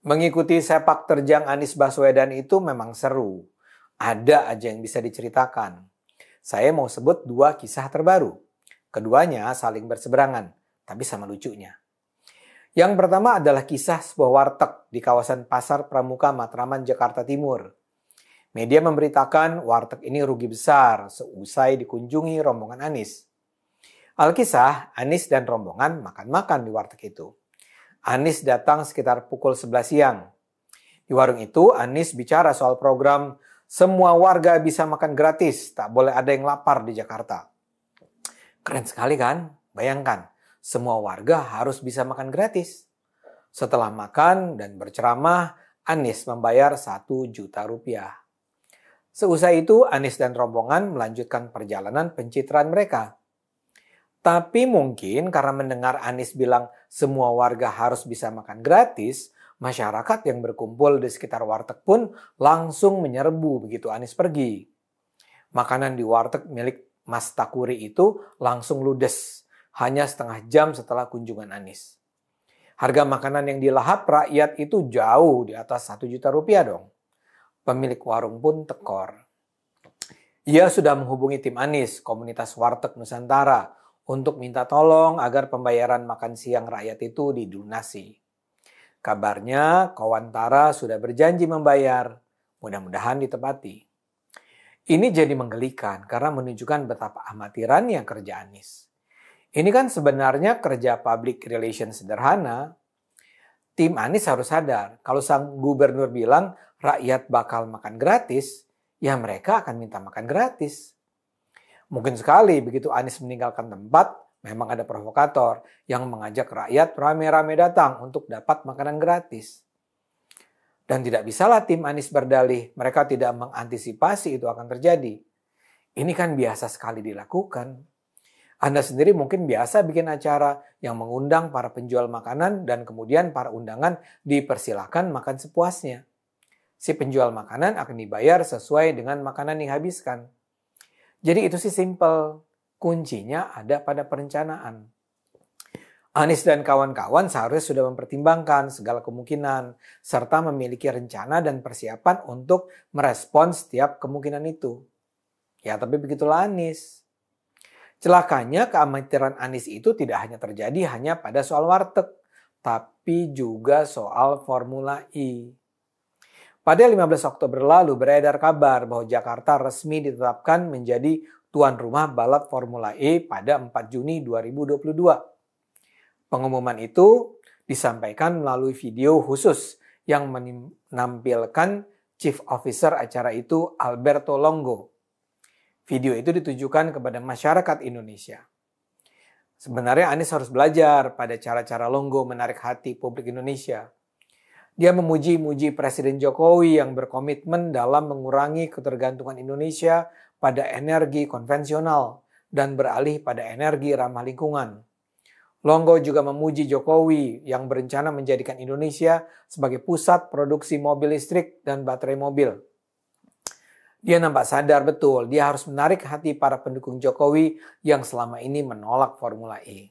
Mengikuti sepak terjang Anies Baswedan itu memang seru. Ada aja yang bisa diceritakan. Saya mau sebut dua kisah terbaru. Keduanya saling berseberangan, tapi sama lucunya. Yang pertama adalah kisah sebuah warteg di kawasan Pasar Pramuka Matraman, Jakarta Timur. Media memberitakan warteg ini rugi besar seusai dikunjungi rombongan Anies. Alkisah, Anies dan rombongan makan-makan di warteg itu. Anies datang sekitar pukul 11 siang. Di warung itu, Anies bicara soal program semua warga bisa makan gratis, tak boleh ada yang lapar di Jakarta. Keren sekali kan? Bayangkan, semua warga harus bisa makan gratis. Setelah makan dan berceramah, Anies membayar 1 juta rupiah. Seusai itu, Anies dan rombongan melanjutkan perjalanan pencitraan mereka. Tapi mungkin karena mendengar Anies bilang semua warga harus bisa makan gratis, masyarakat yang berkumpul di sekitar warteg pun langsung menyerbu begitu Anies pergi. Makanan di warteg milik Mas Takuri itu langsung ludes, hanya setengah jam setelah kunjungan Anies. Harga makanan yang dilahap rakyat itu jauh di atas 1 juta rupiah dong. Pemilik warung pun tekor. Ia sudah menghubungi tim Anies, komunitas warteg Nusantara, untuk minta tolong agar pembayaran makan siang rakyat itu dilunasi. Kabarnya Kawantara sudah berjanji membayar, mudah-mudahan ditepati. Ini jadi menggelikan karena menunjukkan betapa amatirannya kerja Anies. Ini kan sebenarnya kerja public relations sederhana. Tim Anies harus sadar, kalau sang gubernur bilang rakyat bakal makan gratis, ya mereka akan minta makan gratis. Mungkin sekali begitu Anies meninggalkan tempat, memang ada provokator yang mengajak rakyat rame-rame datang untuk dapat makanan gratis. Dan tidak bisalah tim Anies berdalih, mereka tidak mengantisipasi itu akan terjadi. Ini kan biasa sekali dilakukan. Anda sendiri mungkin biasa bikin acara yang mengundang para penjual makanan dan kemudian para undangan dipersilakan makan sepuasnya. Si penjual makanan akan dibayar sesuai dengan makanan yang dihabiskan. Jadi itu sih simple. Kuncinya ada pada perencanaan. Anies dan kawan-kawan seharusnya sudah mempertimbangkan segala kemungkinan serta memiliki rencana dan persiapan untuk merespons setiap kemungkinan itu. Ya, tapi begitulah Anies. Celakanya keamatiran Anies itu tidak hanya terjadi hanya pada soal warteg, tapi juga soal Formula E. Pada 15 Oktober lalu beredar kabar bahwa Jakarta resmi ditetapkan menjadi tuan rumah balap Formula E pada 4 Juni 2022. Pengumuman itu disampaikan melalui video khusus yang menampilkan Chief Officer acara itu Alberto Longo. Video itu ditujukan kepada masyarakat Indonesia. Sebenarnya Anies harus belajar pada cara-cara Longo menarik hati publik Indonesia. Dia memuji-muji Presiden Jokowi yang berkomitmen dalam mengurangi ketergantungan Indonesia pada energi konvensional dan beralih pada energi ramah lingkungan. Longo juga memuji Jokowi yang berencana menjadikan Indonesia sebagai pusat produksi mobil listrik dan baterai mobil. Dia nampak sadar betul dia harus menarik hati para pendukung Jokowi yang selama ini menolak Formula E.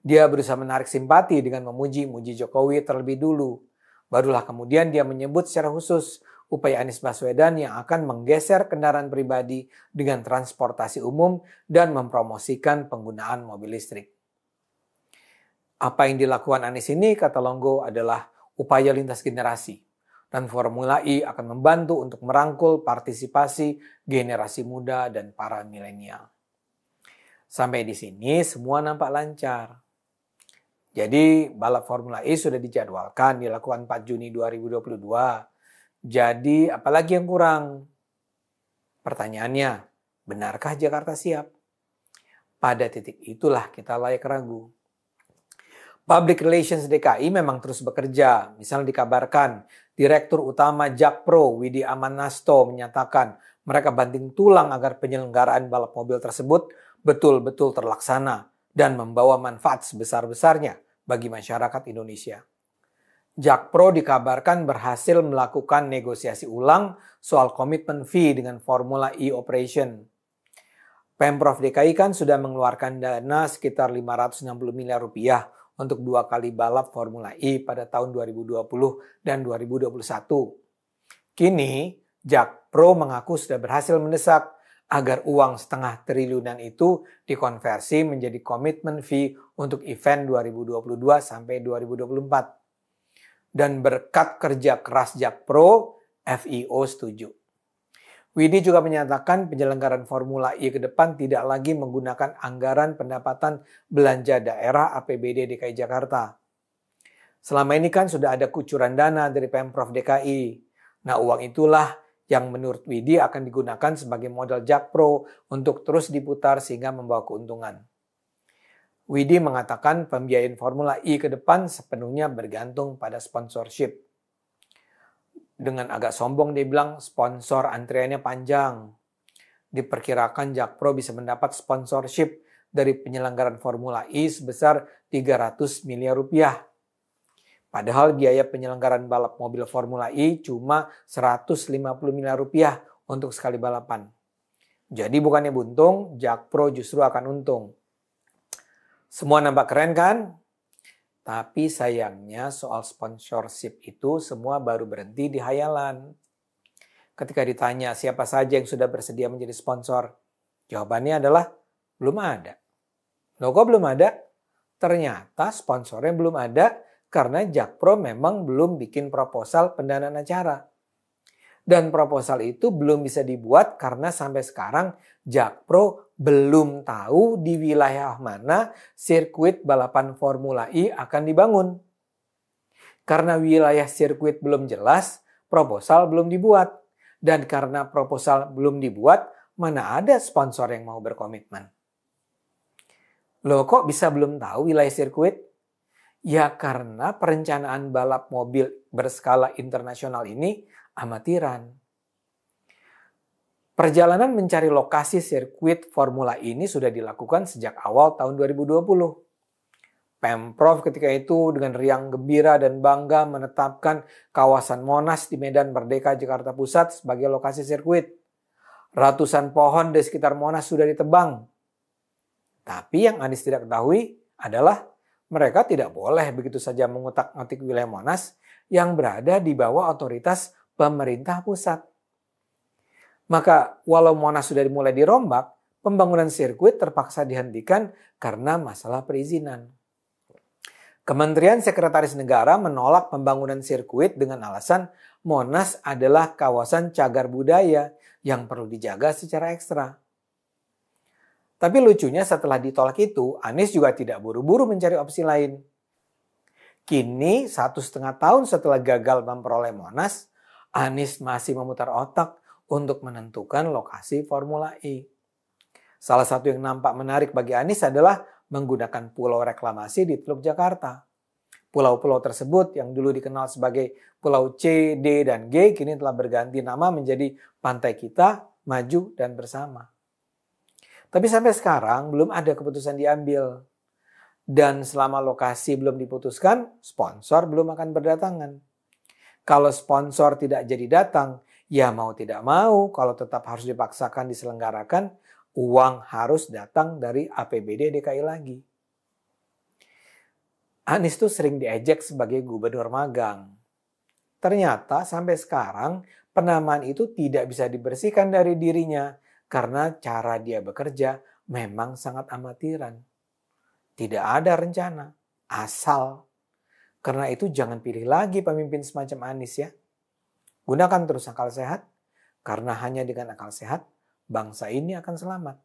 Dia berusaha menarik simpati dengan memuji-muji Jokowi terlebih dulu. Barulah kemudian dia menyebut secara khusus upaya Anies Baswedan yang akan menggeser kendaraan pribadi dengan transportasi umum dan mempromosikan penggunaan mobil listrik. Apa yang dilakukan Anies ini, kata Longo, adalah upaya lintas generasi. Dan Formula E akan membantu untuk merangkul partisipasi generasi muda dan para milenial. Sampai di sini semua nampak lancar. Jadi balap Formula E sudah dijadwalkan dilakukan 4 Juni 2022. Jadi apalagi yang kurang? Pertanyaannya, benarkah Jakarta siap? Pada titik itulah kita layak ragu. Public Relations DKI memang terus bekerja. Misalnya dikabarkan, Direktur Utama Jakpro Widi Amanasto menyatakan mereka banting tulang agar penyelenggaraan balap mobil tersebut betul-betul terlaksana dan membawa manfaat sebesar-besarnya bagi masyarakat Indonesia. Jakpro dikabarkan berhasil melakukan negosiasi ulang soal komitmen fee dengan Formula E Operation. Pemprov DKI kan sudah mengeluarkan dana sekitar 560 miliar rupiah untuk 2 kali balap Formula E pada tahun 2020 dan 2021. Kini, Jakpro mengaku sudah berhasil mendesak agar uang setengah triliunan itu dikonversi menjadi komitmen fee untuk event 2022 sampai 2024. Dan berkat kerja keras Jakpro, FIO setuju. Widi juga menyatakan penyelenggaraan Formula E ke depan tidak lagi menggunakan anggaran pendapatan belanja daerah APBD DKI Jakarta. Selama ini kan sudah ada kucuran dana dari Pemprov DKI. Nah, uang itulah yang menurut Widi akan digunakan sebagai modal Jakpro untuk terus diputar sehingga membawa keuntungan. Widi mengatakan pembiayaan Formula E ke depan sepenuhnya bergantung pada sponsorship. Dengan agak sombong dia bilang sponsor antriannya panjang. Diperkirakan Jakpro bisa mendapat sponsorship dari penyelenggaraan Formula E sebesar 300 miliar rupiah. Padahal biaya penyelenggaraan balap mobil Formula E cuma 150 miliar rupiah untuk sekali balapan. Jadi bukannya buntung, Jakpro justru akan untung. Semua nampak keren kan? Tapi sayangnya soal sponsorship itu semua baru berhenti di hayalan. Ketika ditanya siapa saja yang sudah bersedia menjadi sponsor, jawabannya adalah belum ada. Loh kok belum ada? Ternyata sponsornya belum ada karena Jakpro memang belum bikin proposal pendanaan acara. Dan proposal itu belum bisa dibuat karena sampai sekarang Jakpro belum tahu di wilayah mana sirkuit balapan Formula E akan dibangun. Karena wilayah sirkuit belum jelas, proposal belum dibuat. Dan karena proposal belum dibuat, mana ada sponsor yang mau berkomitmen. Loh kok bisa belum tahu wilayah sirkuit? Ya karena perencanaan balap mobil berskala internasional ini amatiran. Perjalanan mencari lokasi sirkuit Formula E ini sudah dilakukan sejak awal tahun 2020. Pemprov ketika itu dengan riang gembira dan bangga menetapkan kawasan Monas di Medan Merdeka, Jakarta Pusat sebagai lokasi sirkuit. Ratusan pohon di sekitar Monas sudah ditebang. Tapi yang Anies tidak ketahui adalah mereka tidak boleh begitu saja mengutak-atik wilayah Monas yang berada di bawah otoritas pemerintah pusat. Maka walau Monas sudah dimulai dirombak, pembangunan sirkuit terpaksa dihentikan karena masalah perizinan. Kementerian Sekretaris Negara menolak pembangunan sirkuit dengan alasan Monas adalah kawasan cagar budaya yang perlu dijaga secara ekstra. Tapi lucunya setelah ditolak itu, Anies juga tidak buru-buru mencari opsi lain. Kini 1,5 tahun setelah gagal memperoleh Monas, Anies masih memutar otak untuk menentukan lokasi Formula E. Salah satu yang nampak menarik bagi Anies adalah menggunakan pulau reklamasi di Teluk Jakarta. Pulau-pulau tersebut yang dulu dikenal sebagai Pulau C, D, dan G kini telah berganti nama menjadi Pantai Kita, Maju, dan Bersama. Tapi sampai sekarang belum ada keputusan diambil. Dan selama lokasi belum diputuskan, sponsor belum akan berdatangan. Kalau sponsor tidak jadi datang, ya mau tidak mau kalau tetap harus dipaksakan diselenggarakan, uang harus datang dari APBD DKI lagi. Anies tuh sering diejek sebagai gubernur magang. Ternyata sampai sekarang penamaan itu tidak bisa dibersihkan dari dirinya karena cara dia bekerja memang sangat amatiran. Tidak ada rencana, asal. Karena itu jangan pilih lagi pemimpin semacam Anies ya. Gunakan terus akal sehat, karena hanya dengan akal sehat, bangsa ini akan selamat.